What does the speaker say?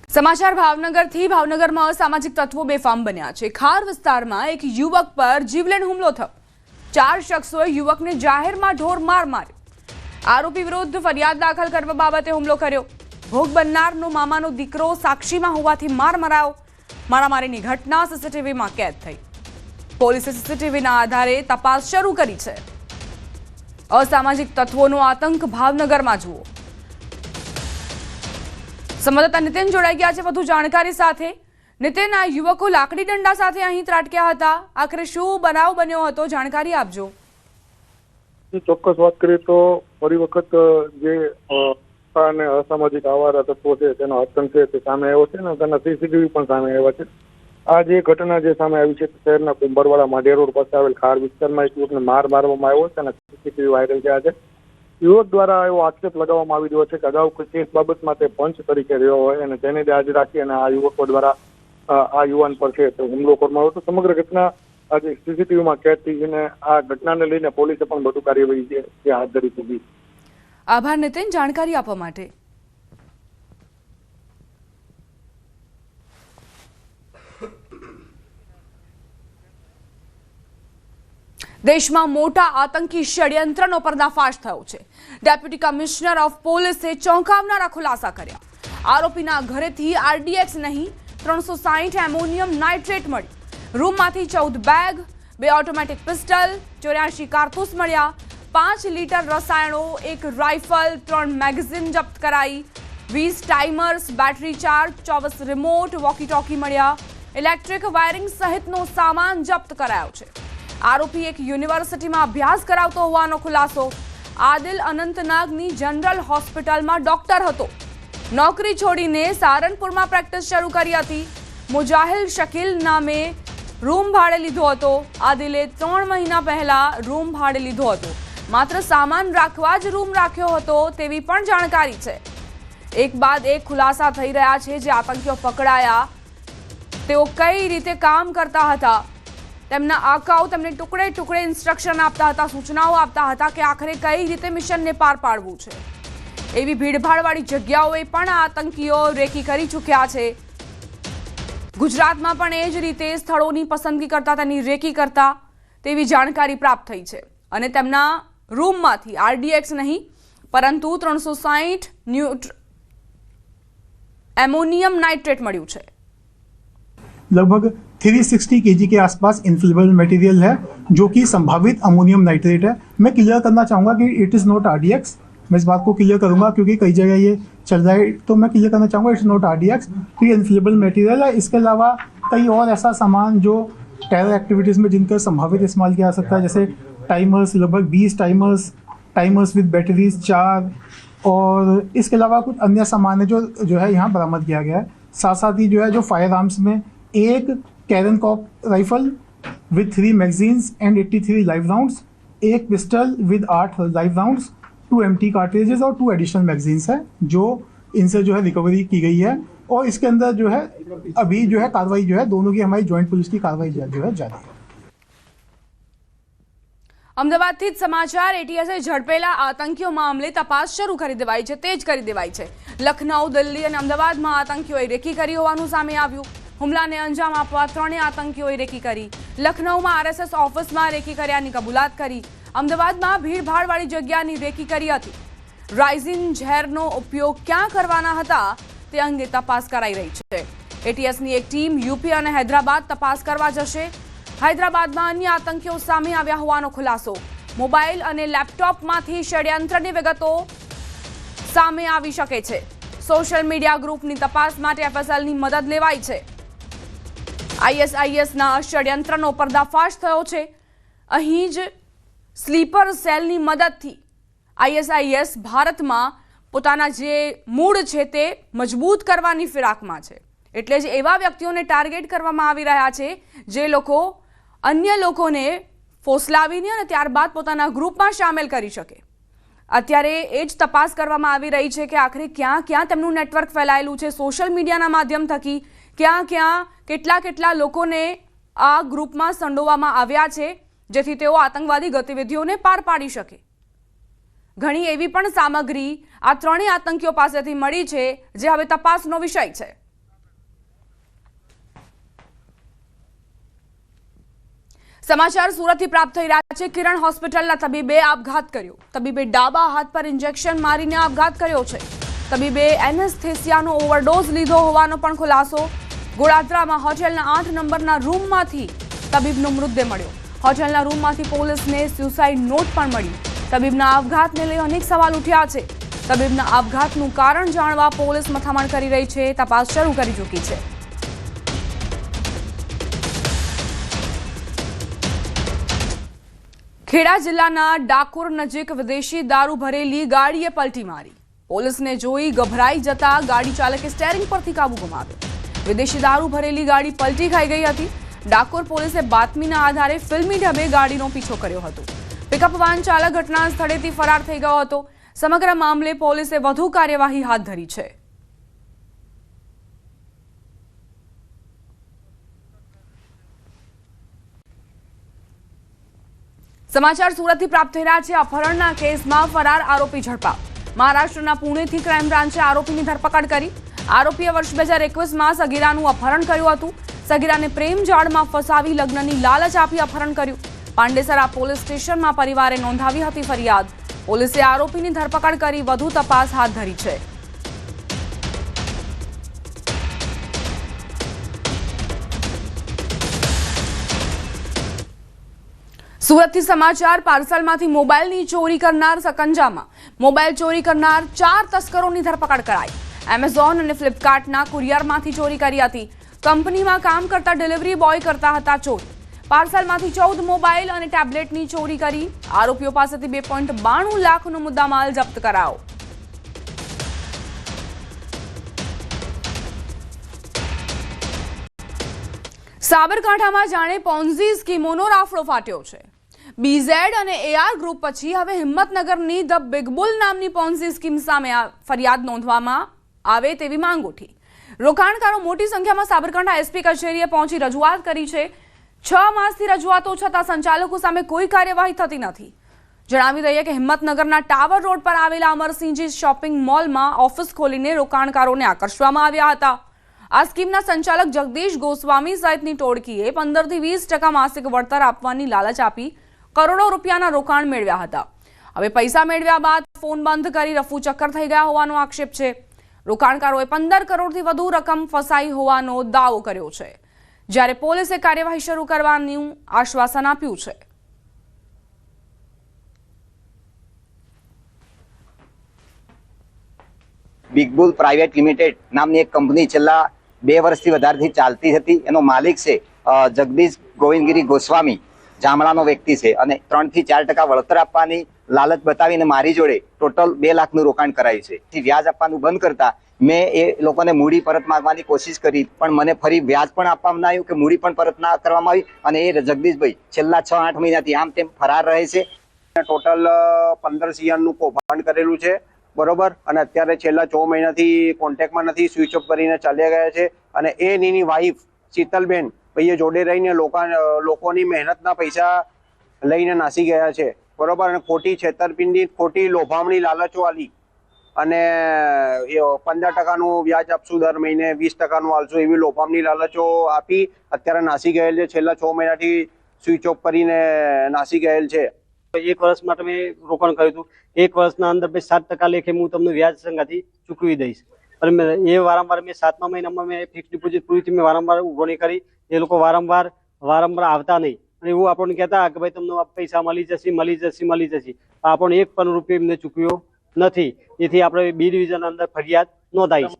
સમાચાર ભાવનગરથી ભાવનગરમાં અસામાજિક તત્વો બેફામ બન્યા છે। ખાર વિસ્તારમાં એક યુવક પર જીવલેણ હુમલો થયો। 4 શખ્સોએ યુવકને જાહેરમાં ઢોર માર માર્યો। આરોપી વિરુદ્ધ ફરિયાદ દાખલ કરવા બાબતે હુમલો કર્યો। ભોગ બનનારનો મામાનો દીકરો સાક્ષીમાં હોવાથી માર મરાયો। મારામારીની ઘટના સીસીટીવીમાં કેદ થઈ। પોલીસે સીસીટીવીના આધારે તપાસ શરૂ કરી છે। અસામાજિક તત્વોનો આતંક ભાવનગરમાં જુઓ। સંવાદદાતા નીતિન જોડાઈ ગયા છે વધુ જાણકારી સાથે। નીતિન, આ યુવકો લાકડી ડંડા સાથે અહીં ત્રાટક્યા હતા, આખરે શું બનાવ બન્યો હતો, જાણકારી આપજો। ચોક્કસ વાત કરીએ તો ફરી વખત જે અસામાજિક આવારા તત્વો છે તેનો આતંક છે તે સામે આવ્યો છે ને તેના સીસીટીવી પણ સામે આવ્યા છે। આ જે ઘટના જે સામે આવી છે શહેરના કુંભરવાડા માઢિયા રોડ પાસે આવેલ ખાર વિસ્તારમાં એક યુવકને માર મારવામાં આવ્યો છે અને સીસીટીવી વાયરલ થયા છે। યુવક દ્વારા એવો આક્ષેપ લગાવવામાં આવી રહ્યો છે કે અગાઉ કોઈ કેસ બાબતમાં તે પંચ તરીકે રહ્યો હોય અને તેને ધ્યાન રાખી અને આ યુવકો દ્વારા આ યુવાન પર છે તે હુમલો કરવામાં આવ્યો। તો સમગ્ર ઘટના આજે સીસીટીવીમાં કેદ થઈ અને આ ઘટનાને લઈને પોલીસે પણ વધુ કાર્યવાહી છે હાથ ધરી હતી। આભાર નીતિન, જાણકારી આપવા માટે। દેશમાં મોટા આતંકી ષડયંત્રનો પર્દાફાશ થયો છે। ડેપ્યુટી કમિશનર ઓફ પોલીસે ચોંકાવનારા ખુલાસા કર્યા। આરોપીના ઘરેથી આરડીએક્સ નહીં 360 એમોનિયમ નાઇટ્રેટ મળી। રૂમમાંથી 14 બેગ, 2 ઓટોમેટિક પિસ્ટલ, 84 કારતૂસ મળ્યા। 5 લીટર રસાયણો, 1 રાઇફલ, 3 મેગઝીન જપ્ત કરાઈ। 20 timers, battery charge, 24 remote, walkie talkie મળ્યા। ઇલેક્ટ્રિક વાયરિંગ સહિતનો સામાન જપ્ત કરાયો છે। આરોપી એક યુનિવર્સિટીમાં અભ્યાસ કરાવતો હોવાનો ખુલાસો। આદિલ અનંતનાગની જનરલ હોસ્પિટલમાં ડોક્ટર હતો। નોકરી છોડીને સારનપુરમાં પ્રેક્ટિસ શરૂ કરી હતી। મુજાહિલ શકીલ નામે રૂમ ભાડે લીધો હતો। આદિલે 3 મહિના પહેલા રૂમ ભાડે લીધો હતો। માત્ર સામાન રાખવા જ રૂમ રાખ્યો હતો તેવી પણ જાણકારી છે। એક બાદ એક ખુલાસા થઈ રહ્યા છે। જે આતંકીઓ પકડાયા તેઓ કઈ રીતે કામ કરતા હતા, તેમના આકાઓ તેમને ટુકડે ટુકડે ઇન્સ્ટ્રક્શન આપતા હતા, સૂચનાઓ આપતા હતા કે આખરે કઈ રીતે મિશનને પાર પાડવું છે। એવી ભીડભાડવાળી જગ્યાઓએ પણ આતંકીઓ રેકી કરી ચૂક્યા છે। ગુજરાતમાં પણ એ જ રીતે સ્થળોની પસંદગી કરતા તેની રેકી કરતા તેવી જાણકારી પ્રાપ્ત થઈ છે અને તેમના રૂમમાંથી આરડીએક્સ નહીં પરંતુ 360 एमोनियम नाइट्रेट मळ्યું છે। लगभग 360 kg के आसपास इनफ्लेमेबल मटेरियल है जो कि संभावित अमोनियम नाइट्रेट है। मैं क्लियर करना चाहूँगा कि इट इज़ नॉट आरडीएक्स। मैं इस बात को क्लियर करूँगा क्योंकि कई जगह ये चल रहा है, तो मैं क्लियर करना चाहूँगा इट्स नॉट आरडीएक्स। तो ये इनफ्लेमेबल मटेरियल है। इसके अलावा कई और ऐसा सामान जो टेरर एक्टिविटीज़ में जिनका संभावित इस्तेमाल किया जा सकता है, जैसे टाइमर्स, लगभग 20 टाइमर्स विद बैटरीज 4, और इसके अलावा कुछ अन्य सामान है जो है यहाँ बरामद किया गया है। साथ साथ ही जो है जो फायर आर्म्स में एक कैरन कॉप rifle with 3 magazines and 83 live rounds, एक pistol with 8 live rounds, 2 empty cartridges और 2 एडिशनल मैगजीन्स है जो इनसे जो है रिकवरी की गई है। और इसके अंदर जो है अभी जो है कार्रवाई जो है दोनों की हमारी जॉइंट पुलिस की कार्रवाई जो है जारी है। અમદાવાદથી જ સમાચાર। એટીએસે ઝડપેલા આતંકીઓ મામલે તપાસ શરૂ કરી દેવાઈ છે, તેજ કરી દેવાઈ છે। લખનઉ, દિલ્હી અને અમદાવાદમાં આતંકીઓએ રેકી કરી હોવાનું સામે આવ્યું। હુમલાને અંજામ આપવા 3 આતંકીઓએ રેકી કરી। લખનઉમાં આરએસએસ ઓફિસમાં રેકી કર્યાની કબૂલાત કરી। અમદાવાદમાં ભીડભાડવાળી જગ્યાની રેકી કરી હતી। રાઇઝિન ઝેરનો ઉપયોગ ક્યાં કરવાના હતા તે અંગે તપાસ કરાઈ રહી છે। એટીએસની એક ટીમ યુપી અને હૈદરાબાદ તપાસ કરવા જશે। હૈદરાબાદમાં અન્ય આતંકીઓ સામે આવ્યા હોવાનો ખુલાસો। મોબાઈલ અને લેપટોપમાંથી ષડયંત્રની વિગતો સામે આવી શકે છે। સોશિયલ મીડિયા ગ્રુપની તપાસ માટે એફએસએલની મદદ લેવાઈ છે। આઈએસઆઈએસના ષડયંત્રનો પર્દાફાશ થયો છે। અહીં જ સ્લીપર સેલની મદદથી આઈએસઆઈએસ ભારતમાં પોતાના જે મૂળ છે તે મજબૂત કરવાની ફિરાકમાં છે। એટલે જ એવા વ્યક્તિઓને ટાર્ગેટ કરવામાં આવી રહ્યા છે જે લોકો અન્ય લોકોને ફોસલાવીને અને ત્યારબાદ પોતાના ગ્રુપમાં સામેલ કરી શકે। અત્યારે એ જ તપાસ કરવામાં આવી રહી છે કે આખરે ક્યાં ક્યાં તેમનું નેટવર્ક ફેલાયેલું છે, સોશિયલ મીડિયાના માધ્યમ થકી ક્યાં ક્યાં કેટલા લોકોને આ ગ્રુપમાં સંડોવવામાં આવ્યા છે જેથી તેઓ આતંકવાદી ગતિવિધિઓને પાર પાડી શકે। ઘણી એવી પણ સામગ્રી આ 3 આતંકીઓ પાસેથી મળી છે જે હવે તપાસનો વિષય છે। સમાચાર સુરતથી પ્રાપ્ત થઈ રહ્યા છે। કિરણ હોસ્પિટલના તબીબે આપઘાત કર્યો। તબીબે ડાબા હાથ પર ઇન્જેક્શન મારીને આપઘાત કર્યો છે। તબીબે એનેસ્થેસિયાનો ઓવરડોઝ લીધો હોવાનો પણ ખુલાસો। ગોળાદરામાં હોટેલના 8 નંબરના રૂમમાંથી તબીબનો મૃતદેહ મળ્યો। હોટેલના રૂમમાંથી પોલીસને સ્યુસાઇડ નોટ પણ મળી। તબીબના આપઘાતને લઈ અનેક સવાલ ઉઠ્યા છે। તબીબના આપઘાતનું કારણ જાણવા પોલીસ મથામણ કરી રહી છે। તપાસ શરૂ કરી ચૂકી છે। ખેડા જિલ્લાના ડાકોર નજીક વિદેશી દારૂ ભરેલી ગાડીએ પલટી મારી। પોલીસને જોઈ ગભરાઈ જતા ગાડી ચાલકે સ્ટેરિંગ પરથી કાબુ ગુમાવ્યો। વિદેશી દારૂ ભરેલી ગાડી પલટી ખાઈ ગઈ હતી। ડાકોર પોલીસે બાતમીના આધારે ફિલ્મી ઢબે ગાડીનો પીછો કર્યો હતો। પિકઅપ વાન ચાલક ઘટના સ્થળેથી ફરાર થઈ ગયો હતો। સમગ્ર મામલે પોલીસે વધુ કાર્યવાહી હાથ ધરી છે। સમાચાર સુરતથી પ્રાપ્ત થઈ રહ્યા છે। અપહરણના કેસમાં ફરાર આરોપી ઝડપાયો। મહારાષ્ટ્રના પુણેથી ક્રાઇમ બ્રાન્ચે આરોપીની ધરપકડ કરી। આરોપીએ વર્ષ 2021માં સગીરાનું અપહરણ કર્યું હતું। સગીરાને પ્રેમ જાળમાં ફસાવી લગ્નની લાલચ આપી અપહરણ કર્યું। પાંડેસરા પોલીસ સ્ટેશનમાં પરિવારે નોંધાવી હતી ફરિયાદ। પોલીસે આરોપીની ધરપકડ કરી વધુ તપાસ હાથ ધરી છે। સુરતથી સમાચાર। પાર્સલમાંથી મોબાઈલની ચોરી કરનાર સકંજામાં। મોબાઈલ ચોરી કરનાર 4 તસ્કરોની ધરપકડ કરાઈ। એમેઝોન અને ફ્લિપકાર્ટના કુરિયરમાંથી ચોરી કરી હતી। કંપનીમાં કામ કરતા ડિલિવરી બોય કરતા હતા ચોરી। પાર્સલમાંથી 14 મોબાઈલ અને ટેબ્લેટની ચોરી કરી। આરોપીઓ પાસેથી 2.92 લાખનો મુદ્દામાલ જપ્ત કરાયો। સાબરકાંઠામાં જાણે પોન્ઝી સ્કીમોનો રાફડો ફાટ્યો છે। બીઝેડ અને એઆર ગ્રુપ પછી હવે હિંમતનગરની ધ બિગ બુલ નામની પોન્ઝી સ્કીમ સામે ફરિયાદ નોંધવામાં આવે તેવી માંગ ઉઠી। રોકાણકારો મોટી સંખ્યામાં સાબરકાંઠા એસપી કચેરીએ પહોંચી રજૂઆત કરી છે। 6 માસથી રજૂઆતો છતાં સંચાલકો સામે કોઈ કાર્યવાહી થતી નથી। જણાવી દઈએ કે હિંમતનગરના ટાવર રોડ પર આવેલા અમરસિંહજી શોપિંગ મોલમાં ઓફિસ ખોલીને રોકાણકારોને આકર્ષવામાં આવ્યા હતા। આ સ્કીમના સંચાલક જગદીશ ગોસ્વામી સહિતની ટોળકીએ 15 થી 20% માસિક વળતર આપવાની લાલચ આપી કરોડો રૂપિયાના રોકાણ મેળવ્યા હતા। હવે પૈસા મેળવ્યા બાદ ફોન બંધ કરી રફુ ચક્કર થઈ ગયા હોવાનો આક્ષેપ છે। રોકાણકારોએ 15 કરોડથી વધુ રકમ ફસાઈ હોવાનો દાવો કર્યો છે, જ્યારે પોલીસે કાર્યવાહી શરૂ કરવાનું આશ્વાસન આપ્યું છે। બિગ બુલ પ્રાઇવેટ લિમિટેડ નામની એક કંપની છેલ્લા 2 વર્ષથી વધારેથી ચાલતી હતી। એનો માલિક છે જગદીશ ગોવિંદગીરી ગોસ્વામી, જામડાનો વ્યક્તિ છે, અને 3 થી 4% વળતર આપવાની લાલચ બતાવીને મારી જોડે ટોટલ 2 લાખનું રોકાણ કરાયું છે। વ્યાજ આપવાનું બંધ કરતા મેં એ લોકોને મૂડી પરત માંગવાની કોશિશ કરી, પણ મને ફરી વ્યાજ પણ આપવામાં આવ્યું કે મૂડી પણ પરત ના કરવામાં આવી, અને એ જગદીશભાઈ છેલ્લા 6-8 મહિનાથી આમ તેમ ફરાર રહે છે। ટોટલ 15 CR કૌભાંડ કરેલું છે, બરોબર, અને અત્યારે છેલ્લા 6 મહિનાથી કોન્ટેક્ટમાં નથી, સ્વિચ ઓફ કરીને ચાલ્યા ગયા છે। અને એની વાઈફ શીતલબેન ભાઈએ જોડે રહીને લોકોની મહેનતના પૈસા લઈને નાસી ગયા છે, બરોબર, અને ખોટી છેતરપિંડી, ખોટી લોભામણી લાલચો આલી અને 15% વ્યાજ આપશું દર મહિને, 20% આલશું એવી લોભામણી લાલચો આપી અત્યારે નાસી ગયેલ છે। છેલ્લા 6 મહિનાથી સ્વિચ ઓફ કરીને નાસી ગયેલ છે। 1 વર્ષ માટે મેં રોકાણ કર્યું હતું। 1 વર્ષના અંદર 7% લેખે હું તમને વ્યાજ સંગાથી ચૂકવી દઈશ, અને એ વારંવાર મેં 7મા મહિનામાં મેં ફિક્સ ડિપોઝિટ પૂરીથી મેં વારંવાર ઉઘરાણી કરી। એ લોકો વારંવાર આવતા નહીં, અને એવું આપણને કહેતા કે ભાઈ તમને પૈસા મળી જશે। આપણને 1 પણ રૂપિયો એમને ચૂકવ્યો નથી। એથી આપણે B ડિવિઝન અંદર ફરિયાદ નોંધાઈ છે।